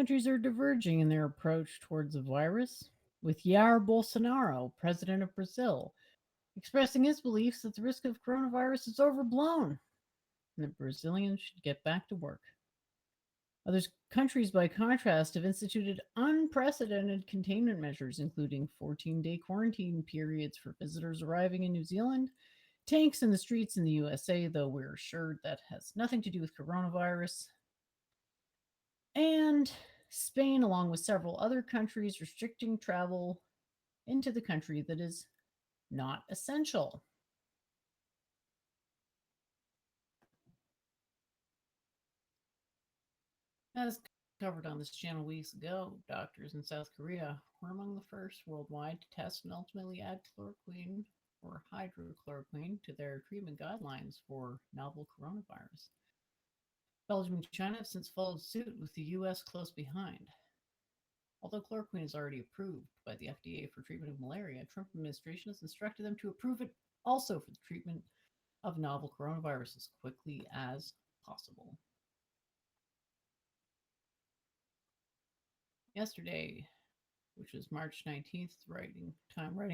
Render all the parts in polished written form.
countries are diverging in their approach towards the virus, with Jair Bolsonaro, president of Brazil, expressing his beliefs that the risk of coronavirus is overblown and that Brazilians should get back to work. Other countries, by contrast, have instituted unprecedented containment measures, including 14-day quarantine periods for visitors arriving in New Zealand, tanks in the streets in the USA, though we're assured that has nothing to do with coronavirus, and Spain, along with several other countries, restricting travel into the country that is not essential. As covered on this channel weeks ago, doctors in South Korea were among the first worldwide to test and ultimately add chloroquine or hydrochloroquine to their treatment guidelines for novel coronavirus. Belgium and China have since followed suit, with the US close behind. Although chloroquine is already approved by the FDA for treatment of malaria, Trump administration has instructed them to approve it also for the treatment of novel coronavirus as quickly as possible. Yesterday, which was March 19th, writing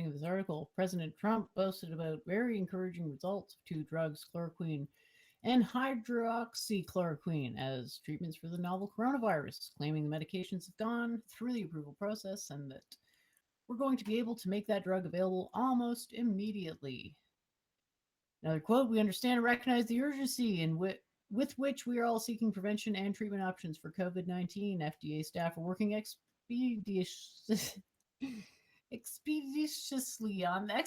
of this article, President Trump boasted about very encouraging results of two drugs, chloroquine and hydroxychloroquine, as treatments for the novel coronavirus, claiming the medications have gone through the approval process and that we're going to be able to make that drug available almost immediately. Another quote, "We understand and recognize the urgency with which we are all seeking prevention and treatment options for COVID-19. FDA staff are working expeditiously on that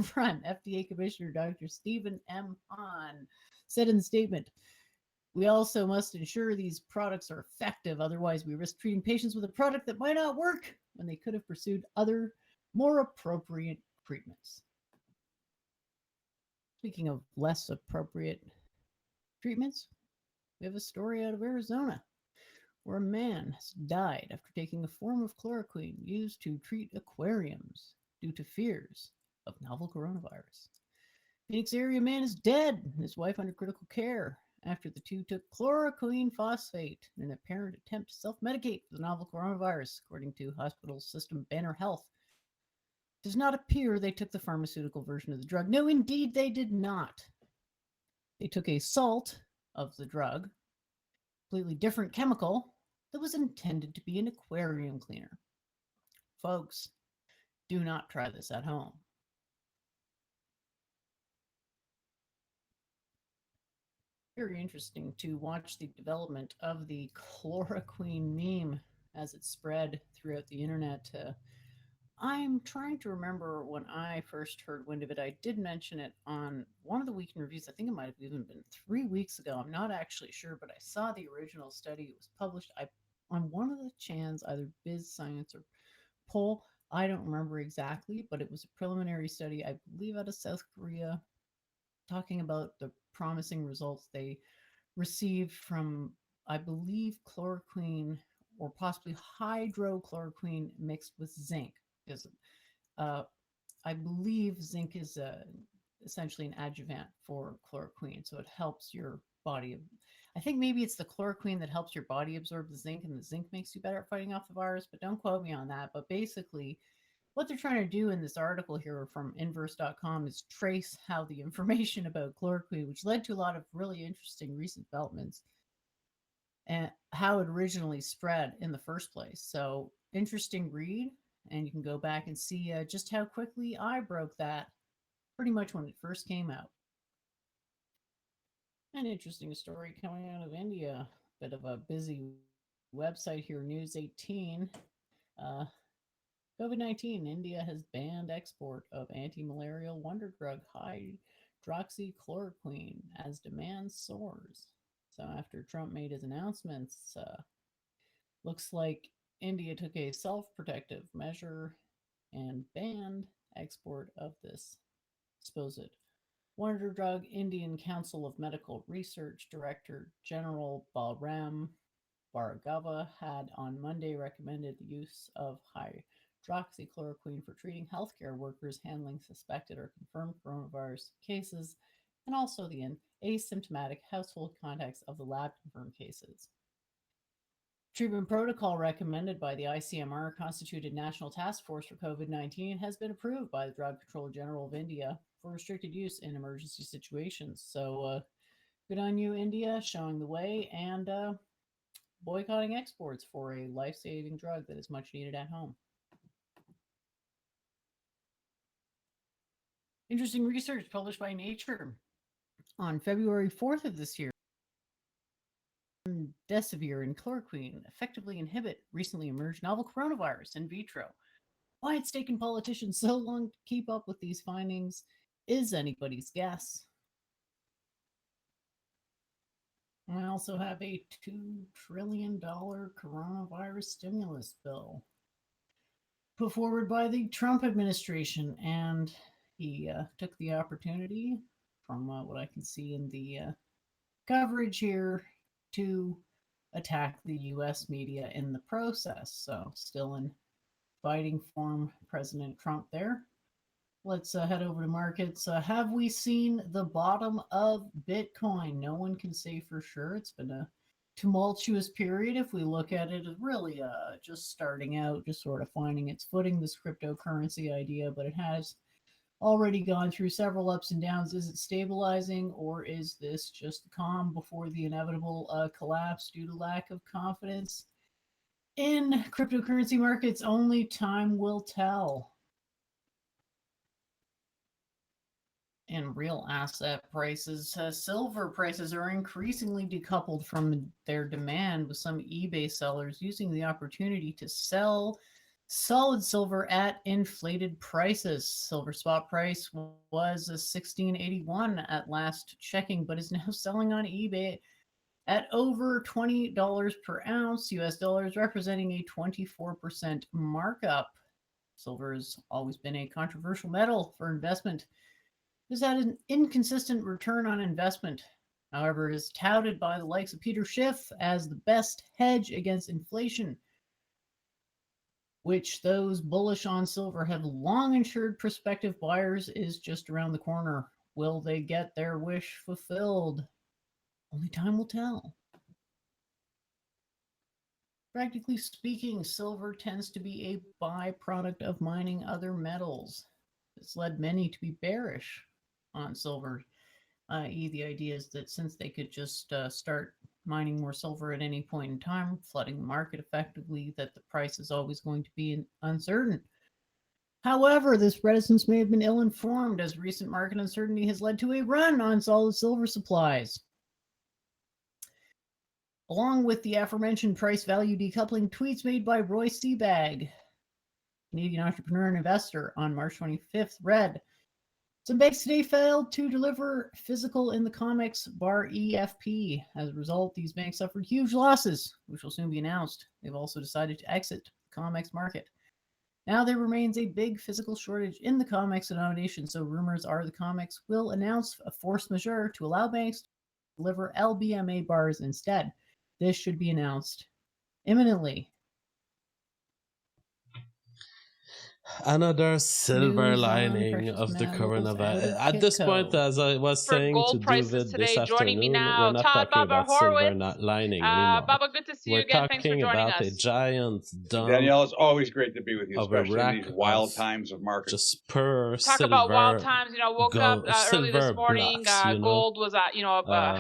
front," FDA Commissioner Dr. Stephen M. Hahn said in the statement. "We also must ensure these products are effective. Otherwise, we risk treating patients with a product that might not work when they could have pursued other, more appropriate treatments." Speaking of less appropriate treatments, we have a story out of Arizona where a man has died after taking a form of chloroquine used to treat aquariums due to fears of novel coronavirus. Phoenix area man is dead, and his wife under critical care after the two took chloroquine phosphate in an apparent attempt to self-medicate for the novel coronavirus, according to hospital system Banner Health. It does not appear they took the pharmaceutical version of the drug. No, indeed, they did not. They took a salt of the drug, completely different chemical, that was intended to be an aquarium cleaner. Folks, do not try this at home. Very interesting to watch the development of the chloroquine meme as it spread throughout the internet. I'm trying to remember when I first heard wind of it. I did mention it on one of the weekend reviews. I think it might have even been 3 weeks ago. I'm not actually sure, but I saw the original study. It was published on one of the chans, either Biz Science or Poll. I don't remember exactly, but it was a preliminary study, I believe, out of South Korea, talking about the promising results they received from, I believe, chloroquine or possibly hydrochloroquine mixed with zinc. Because I believe zinc is essentially an adjuvant for chloroquine, so it helps your body. I think maybe it's the chloroquine that helps your body absorb the zinc, and the zinc makes you better at fighting off the virus, but don't quote me on that. But basically, what they're trying to do in this article here from inverse.com is trace how the information about chloroquine, which led to a lot of really interesting recent developments, and how it originally spread in the first place. So, interesting read, and you can go back and see just how quickly I broke that pretty much when it first came out. An interesting story coming out of India. Bit of a busy website here, News 18. COVID-19, India has banned export of anti-malarial wonder drug hydroxychloroquine as demand soars. So after Trump made his announcements, looks like India took a self-protective measure and banned export of this supposed wonder drug. Indian Council of Medical Research Director General Balram Bhargava had on Monday recommended the use of hydroxychloroquine for treating healthcare workers handling suspected or confirmed coronavirus cases, and also the asymptomatic household contacts of the lab confirmed cases. Treatment protocol recommended by the ICMR constituted National Task Force for COVID-19 has been approved by the Drug Controller General of India for restricted use in emergency situations. So good on you, India, showing the way and boycotting exports for a life-saving drug that is much needed at home. Interesting research published by Nature on February 4th of this year. Remdesivir and chloroquine effectively inhibit recently emerged novel coronavirus in vitro. Why it's taken politicians so long to keep up with these findings is anybody's guess. I also have a $2 trillion coronavirus stimulus bill put forward by the Trump administration, and he took the opportunity, from what I can see in the coverage here, to attack the US media in the process. So, still in fighting form, President Trump there. Let's head over to markets. Have we seen the bottom of Bitcoin? No one can say for sure. It's been a tumultuous period. If we look at it, really just starting out, just sort of finding its footing, this cryptocurrency idea, but it has already gone through several ups and downs. Is it stabilizing, or is this just the calm before the inevitable collapse due to lack of confidence in cryptocurrency markets? Only time will tell. In real asset prices, silver prices are increasingly decoupled from their demand, with some eBay sellers using the opportunity to sell solid silver at inflated prices. Silver spot price was a 1681 at last checking, but is now selling on eBay at over $20 per ounce, US dollars, representing a 24% markup. Silver has always been a controversial metal for investment. Has had an inconsistent return on investment. However, it is touted by the likes of Peter Schiff as the best hedge against inflation, which those bullish on silver have long ensured prospective buyers is just around the corner. Will they get their wish fulfilled? Only time will tell. Practically speaking, silver tends to be a byproduct of mining other metals. This led many to be bearish on silver, i.e., the idea is that since they could just start mining more silver at any point in time, flooding the market effectively, that the price is always going to be uncertain. However, this reticence may have been ill-informed, as recent market uncertainty has led to a run on solid silver supplies. Along with the aforementioned price-value decoupling tweets made by Roy Seabag, Canadian entrepreneur and investor, on March 25th, read, "Some banks today failed to deliver physical in the COMEX bar EFP. As a result, these banks suffered huge losses, which will soon be announced. They've also decided to exit the COMEX market. Now there remains a big physical shortage in the COMEX denomination, so rumors are the COMEX will announce a force majeure to allow banks to deliver LBMA bars instead. This should be announced imminently." Another silver News on lining precious of the metals out coronavirus. of At this point, Kitco. as I was For saying to gold prices David this today, joining me afternoon, we're now, not Todd talking Baba about silver Horowitz. not lining anymore. Baba, good to see you We're again. Thanks for talking joining about a us. giant dump Danielle, it's always great to be with you, of a especially in rack these wild of times of market. just pure Talk about wild silver times. Woke up early this silver morning. blocks, Gold was at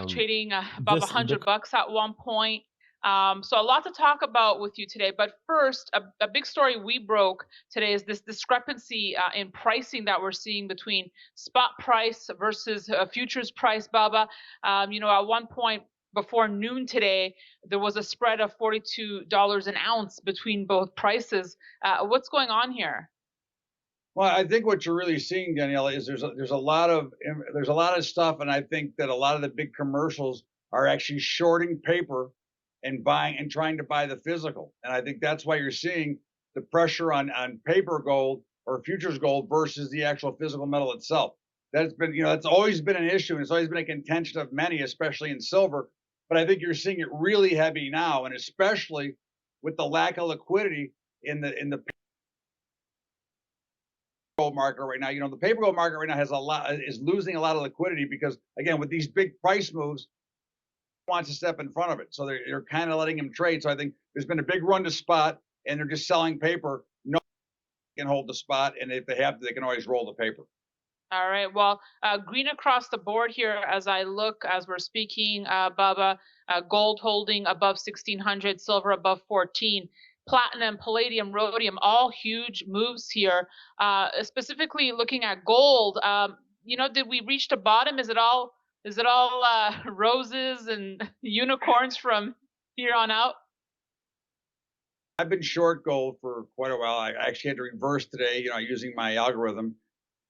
trading above $100 at one point. So a lot to talk about with you today. But first, a big story we broke today is this discrepancy in pricing that we're seeing between spot price versus futures price, Baba. At one point before noon today, there was a spread of $42 an ounce between both prices. What's going on here? Well, I think what you're really seeing, Danielle, is there's a lot of stuff, and I think that a lot of the big commercials are actually shorting paper and buying and trying to buy the physical, and I think that's why you're seeing the pressure on paper gold or futures gold versus the actual physical metal itself. That's been, that's always been an issue, and it's always been a contention of many, especially in silver. But I think you're seeing it really heavy now, and especially with the lack of liquidity in the gold market right now. The paper gold market right now is losing a lot of liquidity because, again, with these big price moves, wants to step in front of it. So they're kind of letting him trade. So I think there's been a big run to spot, and they're just selling paper. No one can hold the spot, and if they have to, they can always roll the paper. All right. Well, green across the board here as I look, as we're speaking, Bubba, gold holding above 1,600, silver above 14, platinum, palladium, rhodium, all huge moves here. Specifically looking at gold, did we reach the bottom? Is it all roses and unicorns from here on out? I've been short gold for quite a while. I actually had to reverse today, using my algorithm.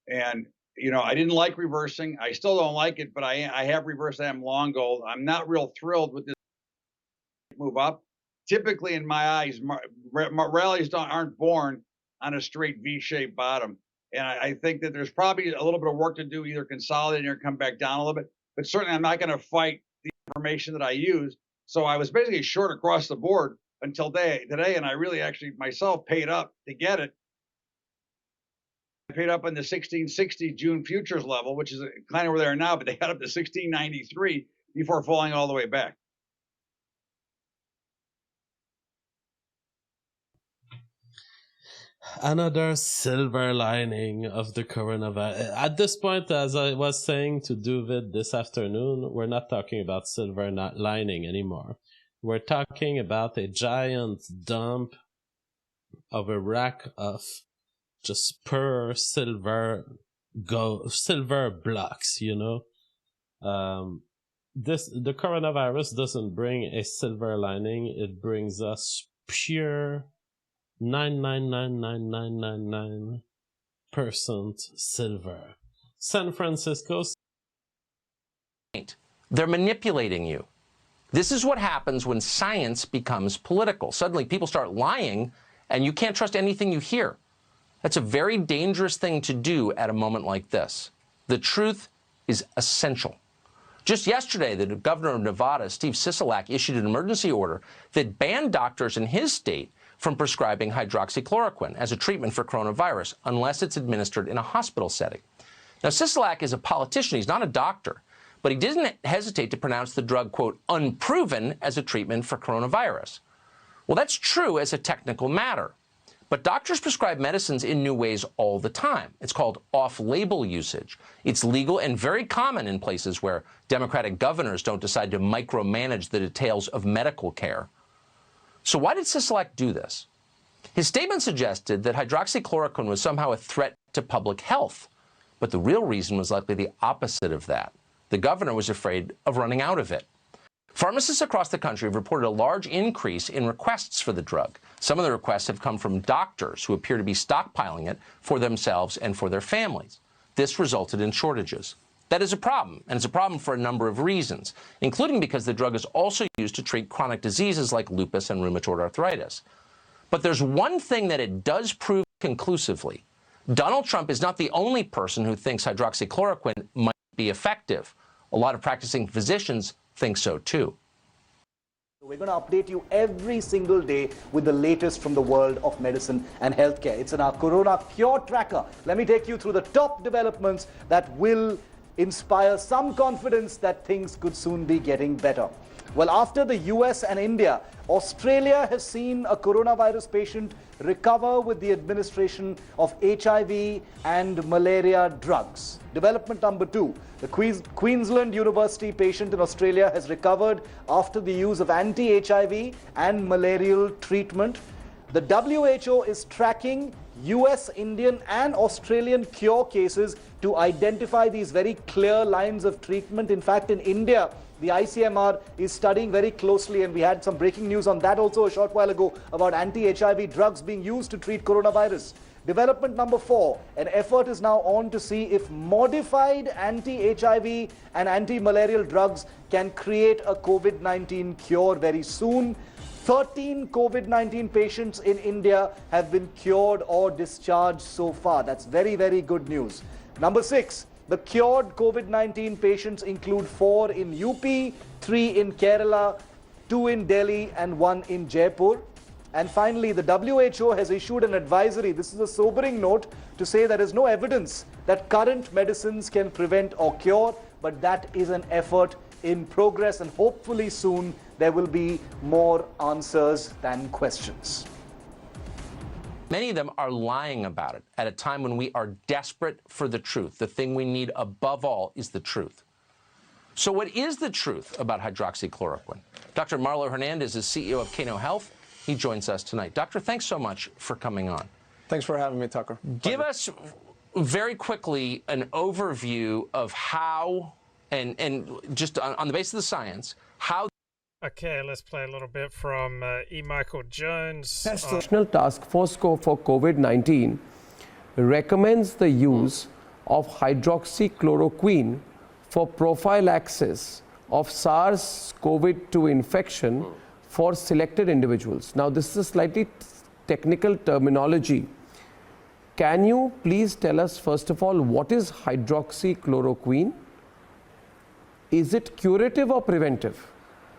And I didn't like reversing. I still don't like it, but I have reversed. I am long gold. I'm not real thrilled with this move up. Typically, in my eyes, rallies aren't born on a straight V-shaped bottom. And I think that there's probably a little bit of work to do, either consolidating or come back down a little bit. But certainly, I'm not going to fight the information that I use. So I was basically short across the board until today, and I really actually myself paid up to get it. Paid up in the 1660 June futures level, which is kind of where they are now, but they got up to 1693 before falling all the way back. Another silver lining of the coronavirus. At this point, as I was saying to David this afternoon, we're not talking about silver lining anymore. We're talking about a giant dump of a rack of just pure silver blocks, the coronavirus doesn't bring a silver lining. It brings us pure 9.99999% silver. San Francisco. They're manipulating you. This is what happens when science becomes political. Suddenly people start lying and you can't trust anything you hear. That's a very dangerous thing to do at a moment like this. The truth is essential. Just yesterday, the governor of Nevada, Steve Sisolak, issued an emergency order that banned doctors in his state from prescribing hydroxychloroquine as a treatment for coronavirus unless it's administered in a hospital setting. Now, Sisolak is a politician. He's not a doctor, but he didn't hesitate to pronounce the drug, quote, unproven as a treatment for coronavirus. Well, that's true as a technical matter. But doctors prescribe medicines in new ways all the time. It's called off-label usage. It's legal and very common in places where Democratic governors don't decide to micromanage the details of medical care. So why did Sisolak do this? His statement suggested that hydroxychloroquine was somehow a threat to public health. But the real reason was likely the opposite of that. The governor was afraid of running out of it. Pharmacists across the country have reported a large increase in requests for the drug. Some of the requests have come from doctors who appear to be stockpiling it for themselves and for their families. This resulted in shortages. That is a problem, and it's a problem for a number of reasons, including because the drug is also used to treat chronic diseases like lupus and rheumatoid arthritis. But there's one thing that it does prove conclusively. Donald Trump is not the only person who thinks hydroxychloroquine might be effective. A lot of practicing physicians think so too. We're going to update you every single day with the latest from the world of medicine and healthcare. It's in our Corona Cure Tracker. Let me take you through the top developments that will inspire some confidence that things could soon be getting better. Well, after the US and India, Australia has seen a coronavirus patient recover with the administration of HIV and malaria drugs. Development number 2, the Queensland University patient in Australia has recovered after the use of anti-HIV and malarial treatment. The WHO is tracking US, Indian and Australian cure cases to identify these very clear lines of treatment. In fact, in India, the ICMR is studying very closely, and we had some breaking news on that also a short while ago about anti-HIV drugs being used to treat coronavirus. Development number 4, an effort is now on to see if modified anti-HIV and anti-malarial drugs can create a COVID-19 cure very soon. 13 COVID-19 patients in India have been cured or discharged so far. That's very, very good news. Number 6, the cured COVID-19 patients include 4 in UP, 3 in Kerala, 2 in Delhi and 1 in Jaipur. And finally, the WHO has issued an advisory. This is a sobering note to say there is no evidence that current medicines can prevent or cure, but that is an effort in progress, and hopefully soon there will be more answers than questions. Many of them are lying about it at a time when we are desperate for the truth. The thing we need above all is the truth. So what is the truth about hydroxychloroquine? Dr. Marlo Hernandez is CEO of Kano Health. He joins us tonight. Doctor, thanks so much for coming on. Thanks for having me, Tucker. Give us very quickly an overview of how, and just on the basis of the science, how. Okay, let's play a little bit from E. Michael Jones. The National Task Force for COVID-19 recommends the use of hydroxychloroquine for prophylaxis of SARS-CoV-2 infection for selected individuals. Now, this is a slightly technical terminology. Can you please tell us, first of all, what is hydroxychloroquine? Is it curative or preventive?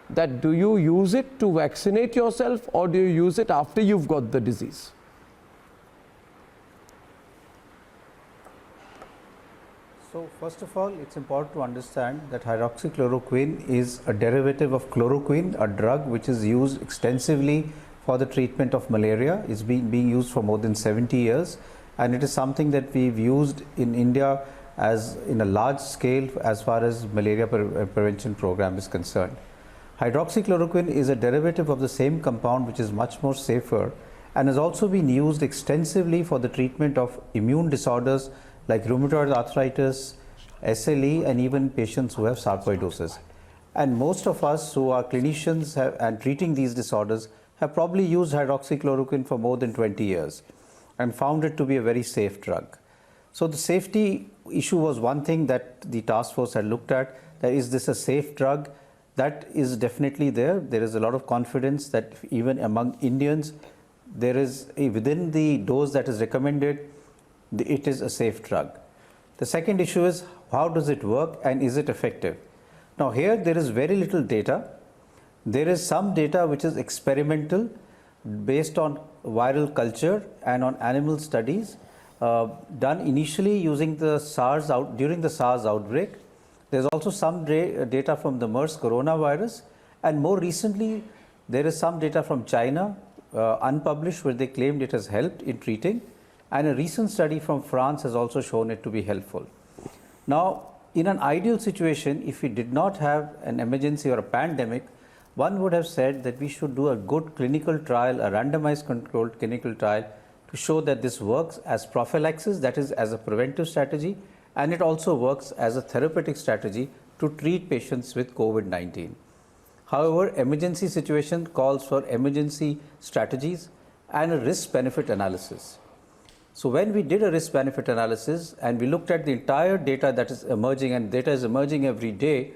That do you use it to vaccinate yourself, or do you use it after you've got the disease? So first of all, it's important to understand that hydroxychloroquine is a derivative of chloroquine, a drug which is used extensively for the treatment of malaria. It's been being used for more than 70 years, and it is something that we've used in India as in a large scale as far as malaria prevention program is concerned. Hydroxychloroquine is a derivative of the same compound, which is much more safer and has also been used extensively for the treatment of immune disorders like rheumatoid arthritis, SLE, and even patients who have sarcoidosis. And most of us who are clinicians and treating these disorders have probably used hydroxychloroquine for more than 20 years and found it to be a very safe drug. So the safety issue was one thing that the task force had looked at, that is this a safe drug? That is definitely there. There is a lot of confidence that even among Indians, there is within the dose that is recommended, it is a safe drug. The second issue is, how does it work and is it effective? Now here there is very little data. There is some data which is experimental based on viral culture and on animal studies done initially using the during the SARS outbreak. There's also some data from the MERS coronavirus, and more recently there is some data from China unpublished where they claimed it has helped in treating, and a recent study from France has also shown it to be helpful. Now, in an ideal situation, if we did not have an emergency or a pandemic, one would have said that we should do a good clinical trial, a randomized controlled clinical trial, to show that this works as prophylaxis, that is as a preventive strategy, and it also works as a therapeutic strategy to treat patients with COVID-19. However, emergency situation calls for emergency strategies and a risk-benefit analysis. So when we did a risk-benefit analysis and we looked at the entire data that is emerging, and data is emerging every day,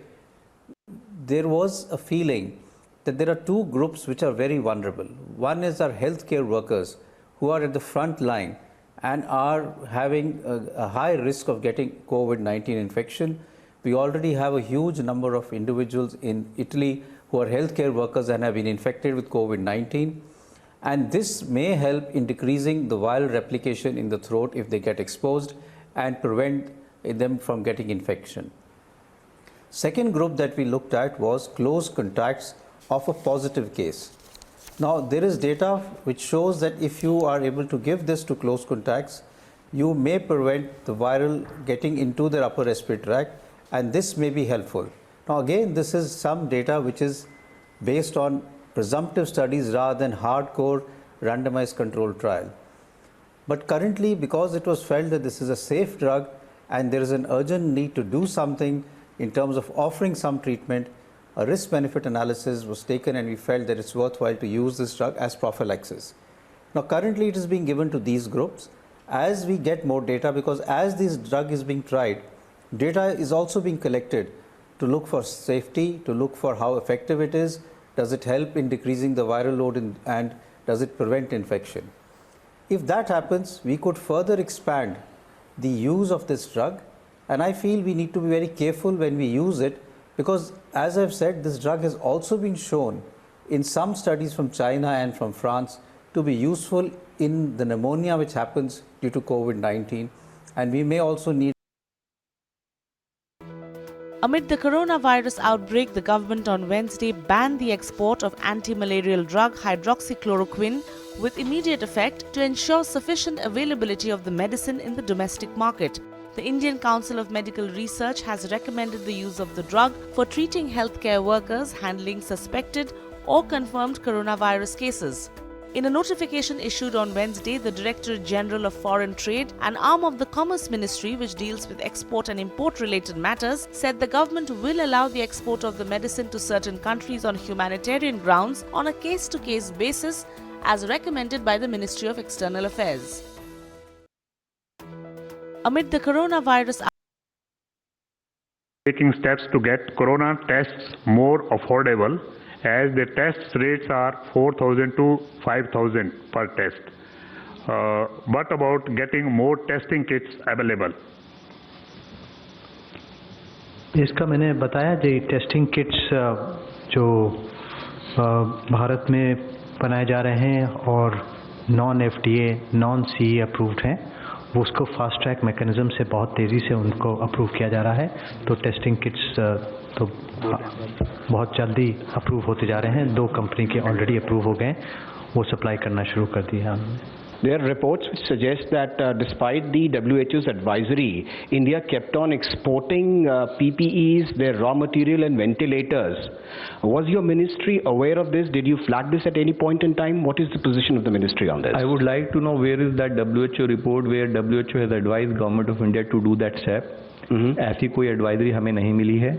there was a feeling that there are two groups which are very vulnerable. One is our healthcare workers who are at the front line and are having a high risk of getting COVID-19 infection. We already have a huge number of individuals in Italy who are healthcare workers and have been infected with COVID-19. And this may help in decreasing the viral replication in the throat if they get exposed and prevent them from getting infection. Second group that we looked at was close contacts of a positive case. Now, there is data which shows that if you are able to give this to close contacts, you may prevent the viral getting into their upper respiratory tract, and this may be helpful. Now, again, this is some data which is based on presumptive studies rather than hardcore randomized controlled trial. But currently, because it was felt that this is a safe drug and there is an urgent need to do something in terms of offering some treatment, a risk-benefit analysis was taken and we felt that it's worthwhile to use this drug as prophylaxis. Now, currently it is being given to these groups. As we get more data, because as this drug is being tried, data is also being collected to look for safety, to look for how effective it is, does it help in decreasing the viral load and does it prevent infection. If that happens, we could further expand the use of this drug, and I feel we need to be very careful when we use it, because as I've said, this drug has also been shown in some studies from China and from France to be useful in the pneumonia which happens due to COVID-19, and we may also need. Amid the coronavirus outbreak, the government on Wednesday banned the export of anti-malarial drug hydroxychloroquine with immediate effect to ensure sufficient availability of the medicine in the domestic market. The Indian Council of Medical Research has recommended the use of the drug for treating healthcare workers handling suspected or confirmed coronavirus cases. In a notification issued on Wednesday, the Directorate General of Foreign Trade, an arm of the Commerce Ministry which deals with export and import-related matters, said the government will allow the export of the medicine to certain countries on humanitarian grounds on a case-to-case basis as recommended by the Ministry of External Affairs. Amid the coronavirus taking steps to get corona tests more affordable, as the test rates are 4,000 to 5,000 per test. What about getting more testing kits available? इसका मैंने बताया G testing kits जो भारत में बनाए जा रहे हैं और non FDA, non CE approved हैं, वो उसको फास्ट ट्रैक मैकेनिज्म से बहुत तेज़ी से उनको अप्रूव किया जा रहा है. तो टेस्टिंग किट्स तो बहुत जल्दी अप्रूव होते जा रहे हैं. 2 कंपनी के ऑलरेडी अप्रूव हो गए, वो सप्लाई करना शुरू कर दिया हमने. There are reports which suggest that despite the WHO's advisory, India kept on exporting PPEs, their raw material and ventilators. Was your ministry aware of this? Did you flag this at any point in time? What is the position of the ministry on this? I would like to know where is that WHO report where WHO has advised Government of India to do that step. ऐसी कोई advisory हमें नहीं मिली है.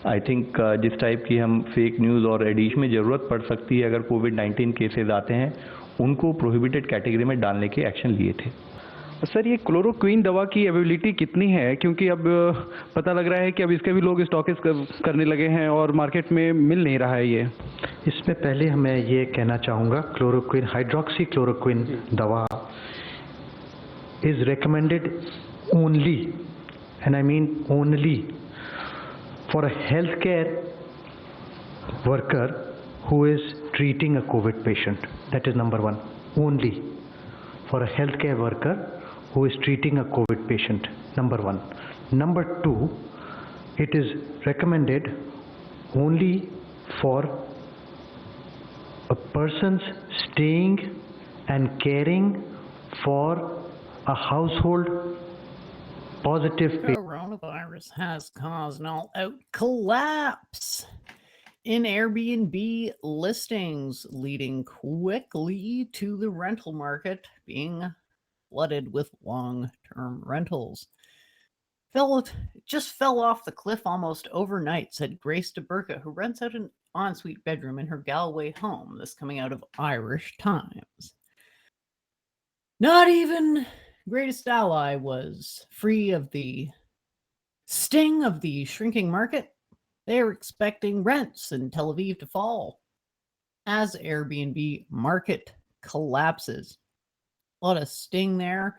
I think जिस type की हम fake news और एडिश में ज़रूरत पड़ सकती है अगर कोविड-19 केसेस आते हैं, उनको प्रोहिबिटेड कैटेगरी में डालने के एक्शन लिए थे. सर, ये क्लोरोक्वीन दवा की अवेलेबिलिटी कितनी है? क्योंकि अब पता लग रहा है कि अब इसके भी लोग स्टॉकेज करने लगे हैं और मार्केट में मिल नहीं रहा है. ये इसमें पहले मैं ये कहना चाहूँगा, क्लोरोक्वीन हाइड्रोक्सी क्लोरोक्वीन दवा is recommended only, and I mean only, for a healthcare worker who is treating a COVID patient. That is number one. Only for a healthcare worker who is treating a COVID patient. Number one. Number two, it is recommended only for a person's staying and caring for a household positive patient. Coronavirus has caused an all-out collapse in Airbnb listings, leading quickly to the rental market being flooded with long-term rentals. Just fell off the cliff almost overnight, said Grace DeBurka, who rents out an ensuite bedroom in her Galway home. This coming out of Irish Times. Not even Greatest Ally was free of the sting of the shrinking market. They are expecting rents in Tel Aviv to fall as Airbnb market collapses. A lot of sting there.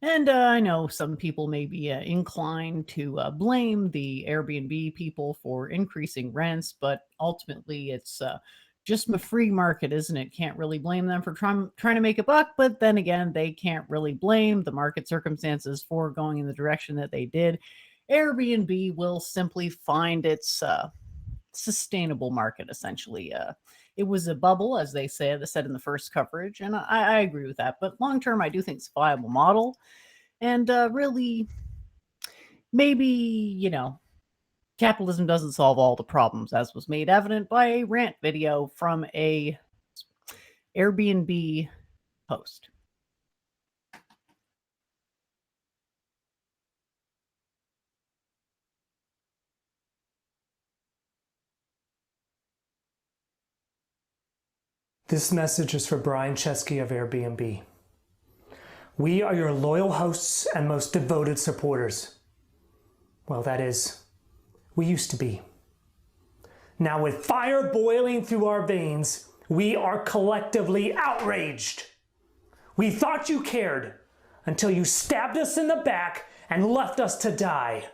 And I know some people may be inclined to blame the Airbnb people for increasing rents, but ultimately it's just a free market, isn't it? Can't really blame them for trying to make a buck, but then again, they can't really blame the market circumstances for going in the direction that they did. Airbnb will simply find its sustainable market, essentially. It was a bubble, as they said in the first coverage, and I agree with that. But long term, I do think it's a viable model. And really, maybe, capitalism doesn't solve all the problems, as was made evident by a rant video from a Airbnb host. This message is for Brian Chesky of Airbnb. We are your loyal hosts and most devoted supporters. Well, that is, we used to be. Now, with fire boiling through our veins, we are collectively outraged. We thought you cared until you stabbed us in the back and left us to die.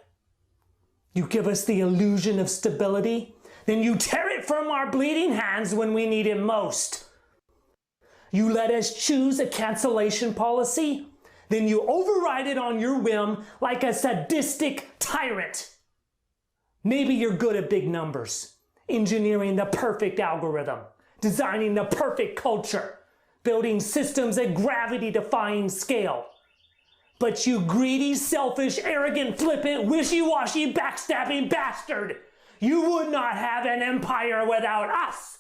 You give us the illusion of stability, then you tear it from our bleeding hands when we need it most. You let us choose a cancellation policy, then you override it on your whim like a sadistic tyrant. Maybe you're good at big numbers, engineering the perfect algorithm, designing the perfect culture, building systems at gravity-defying scale. But you greedy, selfish, arrogant, flippant, wishy-washy, backstabbing bastard, you would not have an empire without us.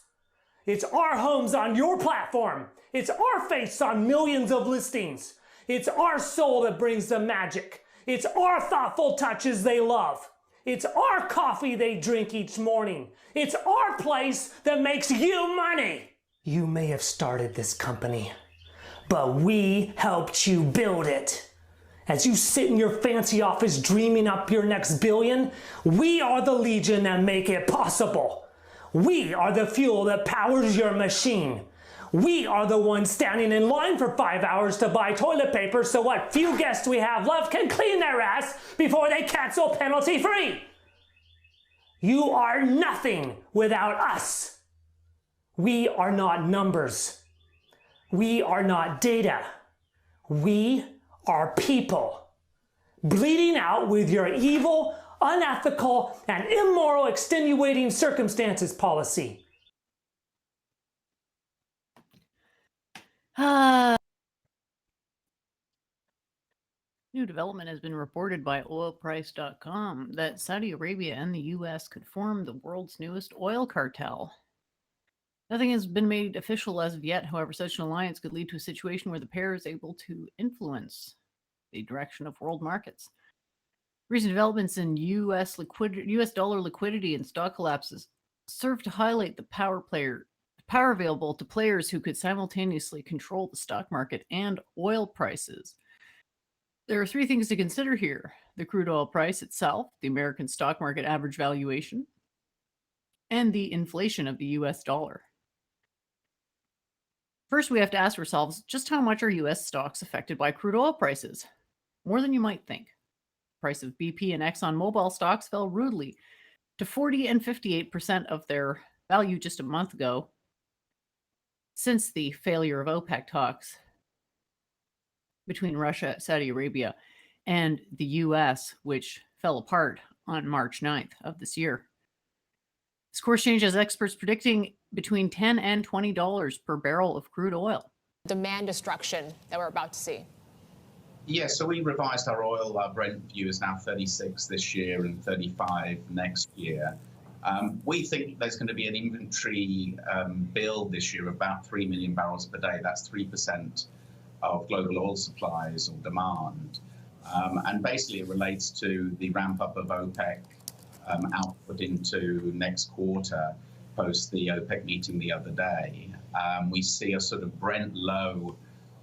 It's our homes on your platform. It's our face on millions of listings. It's our soul that brings the magic. It's our thoughtful touches they love. It's our coffee they drink each morning. It's our place that makes you money. You may have started this company, but we helped you build it. As you sit in your fancy office dreaming up your next billion, we are the legion that make it possible. We are the fuel that powers your machine. We are the ones standing in line for 5 hours to buy toilet paper so what few guests we have left can clean their ass before they cancel penalty free. You are nothing without us. We are not numbers. We are not data. We are people. Bleeding out with your evil, unethical, and immoral extenuating circumstances policy. New development has been reported by oilprice.com that Saudi Arabia and the U.S. could form the world's newest oil cartel. Nothing has been made official as of yet. However, such an alliance could lead to a situation where the pair is able to influence the direction of world markets. Recent developments in U.S. dollar liquidity and stock collapses serve to highlight the power available to players who could simultaneously control the stock market and oil prices. There are three things to consider here: the crude oil price itself, the American stock market average valuation, and the inflation of the U.S. dollar. First, we have to ask ourselves, just how much are U.S. stocks affected by crude oil prices? More than you might think. The price of BP and ExxonMobil stocks fell rudely to 40 and 58% of their value just a month ago, since the failure of OPEC talks between Russia, Saudi Arabia, and the U.S., which fell apart on March 9th of this year. This course change has experts predicting between $10 and $20 per barrel of crude oil. Demand destruction that we're about to see. Yeah, so we revised our oil. Our Brent view is now 36 this year and 35 next year. We think there's going to be an inventory build this year of about 3 million barrels per day. That's 3% of global oil supplies or demand. And basically it relates to the ramp up of OPEC output into next quarter post the OPEC meeting the other day. We see a sort of Brent low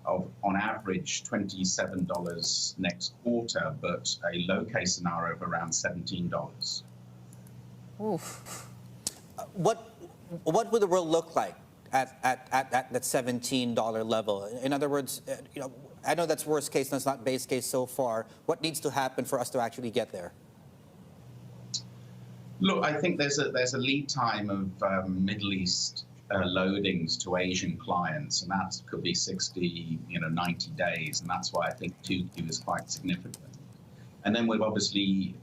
of, on average, $27 next quarter, but a low case scenario of around $17. Oof. What would the world look like at that $17 level? In other words, I know that's worst case, that's not base case so far. What needs to happen for us to actually get there? Look, I think there's a lead time of Middle East loadings to Asian clients, and that could be 60, 90 days, and that's why I think 2Q is quite significant. And then we've obviously,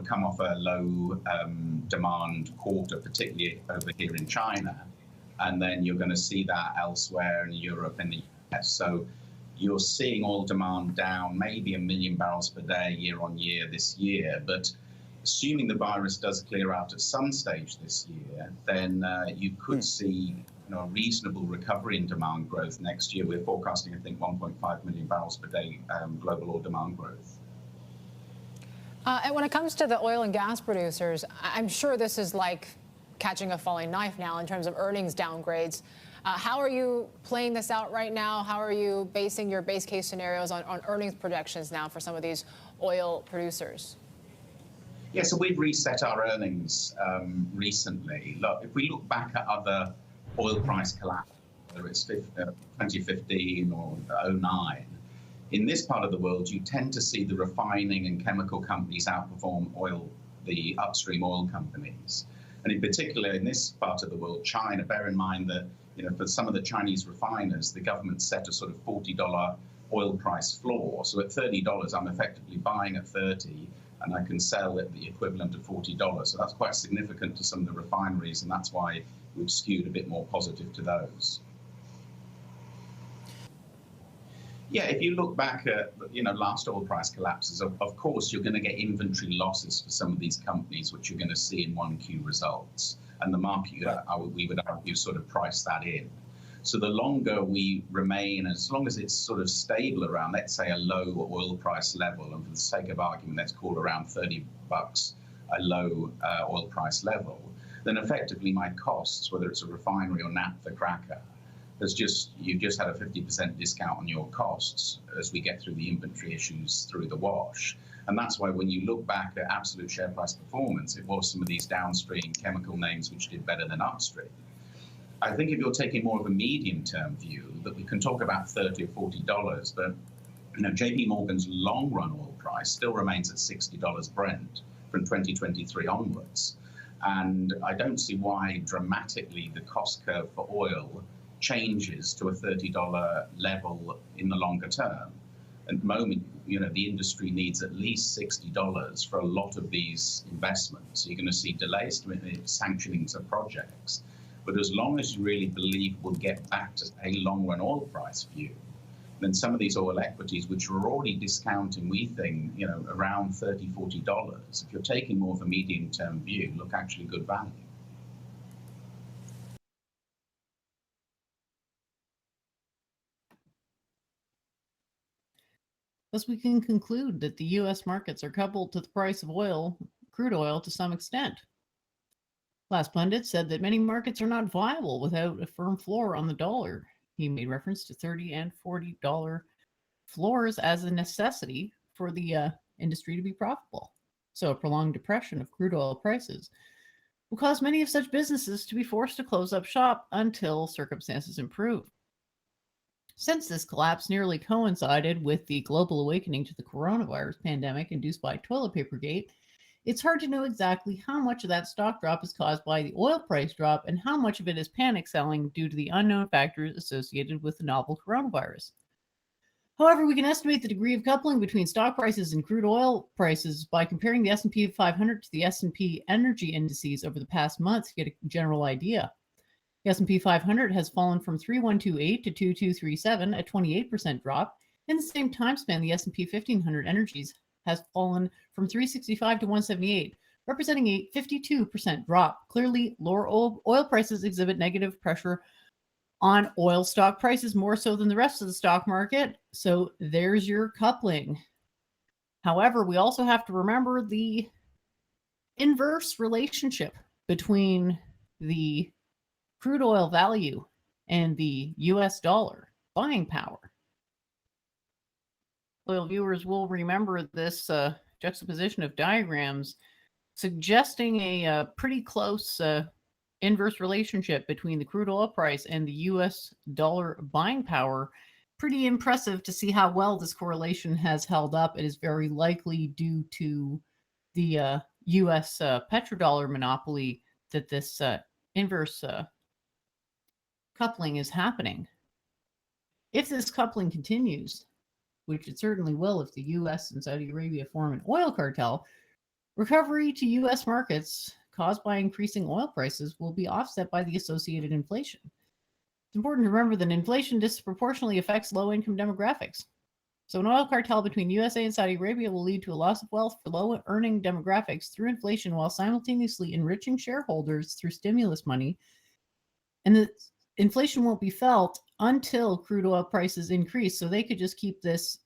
come off a low demand quarter, particularly over here in China, and then you're going to see that elsewhere in Europe and the US. So you're seeing oil demand down maybe 1 million barrels per day year on year this year, but assuming the virus does clear out at some stage this year, then you could see a reasonable recovery in demand growth next year. We're forecasting, I think, 1.5 million barrels per day global oil demand growth. And when it comes to the oil and gas producers, I'm sure this is like catching a falling knife now in terms of earnings downgrades. How are you playing this out right now? How are you basing your base case scenarios on earnings projections now for some of these oil producers? Yeah, so we've reset our earnings recently. Look, if we look back at other oil price collapse, whether it's 2015 or 2009, in this part of the world, you tend to see the refining and chemical companies outperform the upstream oil companies. And in particular, in this part of the world, China, bear in mind that, for some of the Chinese refiners, the government set a sort of $40 oil price floor. So at $30, I'm effectively buying at 30, and I can sell at the equivalent of $40. So that's quite significant to some of the refineries, and that's why we've skewed a bit more positive to those. Yeah, if you look back at, last oil price collapses, of course, you're going to get inventory losses for some of these companies, which you're going to see in 1Q results. And the market, we would argue, sort of price that in. So the longer we remain, as long as it's sort of stable around, let's say, a low oil price level, and for the sake of argument, let's call around $30 a low oil price level, then effectively my costs, whether it's a refinery or naphtha cracker, you've just had a 50% discount on your costs as we get through the inventory issues through the wash. And that's why when you look back at absolute share price performance, it was some of these downstream chemical names which did better than upstream. I think if you're taking more of a medium-term view, that we can talk about $30 or $40, but JP Morgan's long-run oil price still remains at $60 Brent from 2023 onwards. And I don't see why dramatically the cost curve for oil changes to a $30 level in the longer term. At the moment, the industry needs at least $60 for a lot of these investments. You're going to see delays to sanctionings of projects. But as long as you really believe we'll get back to a long-run oil price view, then some of these oil equities, which are already discounting, we think, around $30, $40, if you're taking more of a medium-term view, look actually good value. Thus, we can conclude that the U.S. markets are coupled to the price of oil, crude oil, to some extent. Last pundit said that many markets are not viable without a firm floor on the dollar. He made reference to $30 and $40 floors as a necessity for the industry to be profitable. So a prolonged depression of crude oil prices will cause many of such businesses to be forced to close up shop until circumstances improve. Since this collapse nearly coincided with the global awakening to the coronavirus pandemic induced by toilet paper gate, it's hard to know exactly how much of that stock drop is caused by the oil price drop and how much of it is panic selling due to the unknown factors associated with the novel coronavirus. However, we can estimate the degree of coupling between stock prices and crude oil prices by comparing the S&P 500 to the S&P energy indices over the past month to get a general idea. The S&P 500 has fallen from 3128 to 2237, a 28% drop. In the same time span, the S&P 1500 energies has fallen from 365 to 178, representing a 52% drop. Clearly, lower oil prices exhibit negative pressure on oil stock prices more so than the rest of the stock market. So there's your coupling. However, we also have to remember the inverse relationship between the crude oil value and the US dollar buying power. Loyal viewers will remember this juxtaposition of diagrams suggesting a pretty close inverse relationship between the crude oil price and the US dollar buying power. Pretty impressive to see how well this correlation has held up. It is very likely due to the US petrodollar monopoly that this inverse coupling is happening. If this coupling continues, which it certainly will if the U.S. and Saudi Arabia form an oil cartel, recovery to U.S. markets caused by increasing oil prices will be offset by the associated inflation. It's important to remember that inflation disproportionately affects low-income demographics. So an oil cartel between USA and Saudi Arabia will lead to a loss of wealth for low-earning demographics through inflation while simultaneously enriching shareholders through stimulus money. And the inflation won't be felt until crude oil prices increase, so they could just keep this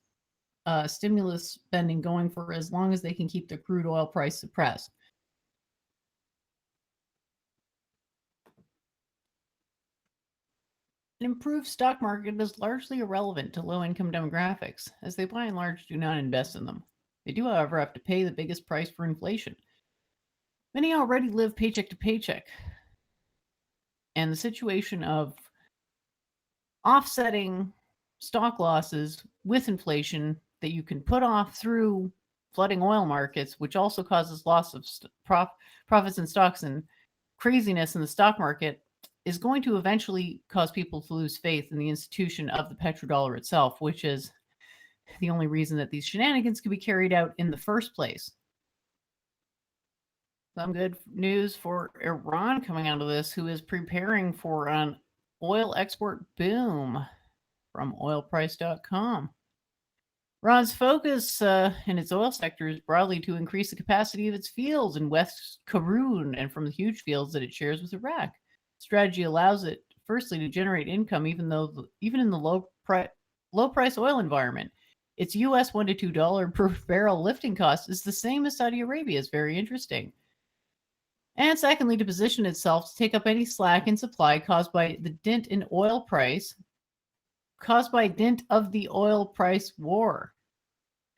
stimulus spending going for as long as they can keep the crude oil price suppressed. An improved stock market is largely irrelevant to low-income demographics, as they by and large do not invest in them. They do, however, have to pay the biggest price for inflation. Many already live paycheck to paycheck, and the situation of offsetting stock losses with inflation that you can put off through flooding oil markets, which also causes loss of profits in stocks and craziness in the stock market, is going to eventually cause people to lose faith in the institution of the petrodollar itself, which is the only reason that these shenanigans can be carried out in the first place. some good news for Iran coming out of this, who is preparing for an oil export boom from oilprice.com. Iran's focus in its oil sector is broadly to increase the capacity of its fields in West Karun and from the huge fields that it shares with Iraq. The strategy allows it, firstly, to generate income even in the low price oil environment. Its US $1 to $2 per barrel lifting cost is the same as Saudi Arabia's. Very interesting. And secondly, to position itself to take up any slack in supply caused by the dent in oil price, caused by dint of the oil price war.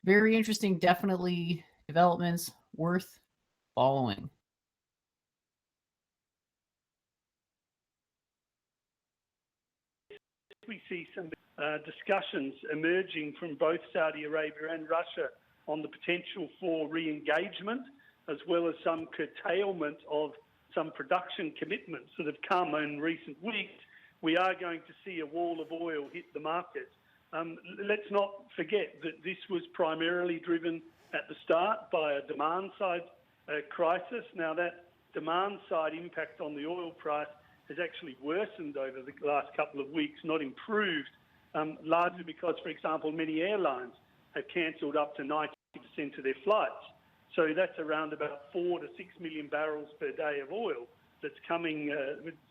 Very interesting, definitely developments worth following. We see some discussions emerging from both Saudi Arabia and Russia on the potential for re-engagement, as well as some curtailment of some production commitments that have come in recent weeks. We are going to see a wall of oil hit the market. Let's not forget that this was primarily driven at the start by a demand-side crisis. Now, that demand-side impact on the oil price has actually worsened over the last couple of weeks, not improved, largely because, for example, many airlines have cancelled up to 90% of their flights. So that's around about 4 to 6 million barrels per day of oil that's coming,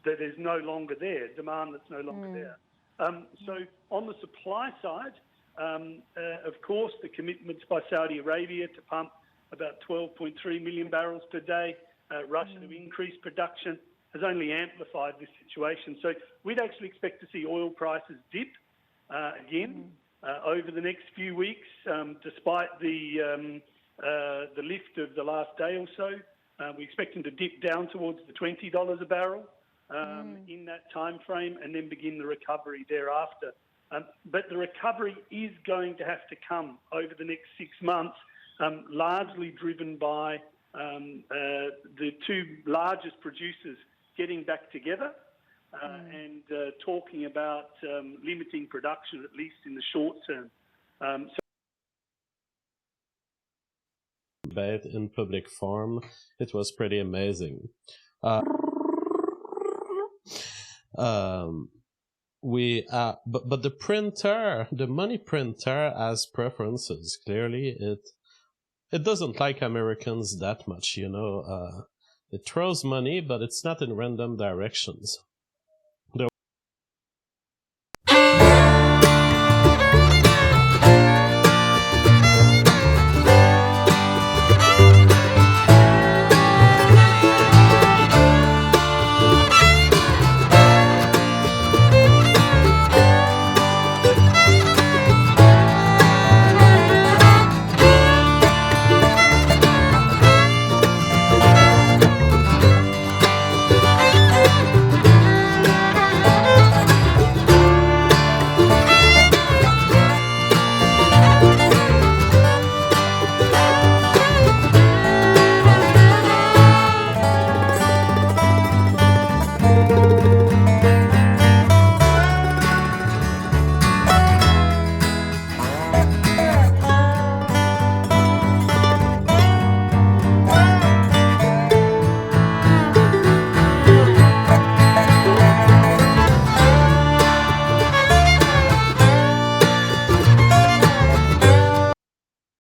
that is no longer there, demand that's no longer there. So on the supply side, of course, the commitments by Saudi Arabia to pump about 12.3 million barrels per day, Russia to increase production, has only amplified this situation. So we'd actually expect to see oil prices dip again over the next few weeks, despite the lift of the last day or so. We expect them to dip down towards the $20 a barrel in that time frame, and then begin the recovery thereafter. But the recovery is going to have to come over the next 6 months, largely driven by the two largest producers getting back together and talking about limiting production, at least in the short term. Debate in public forum, it was pretty amazing. But the printer, the money printer, has preferences. Clearly, it doesn't like Americans that much, you know. It throws money, but it's not in random directions.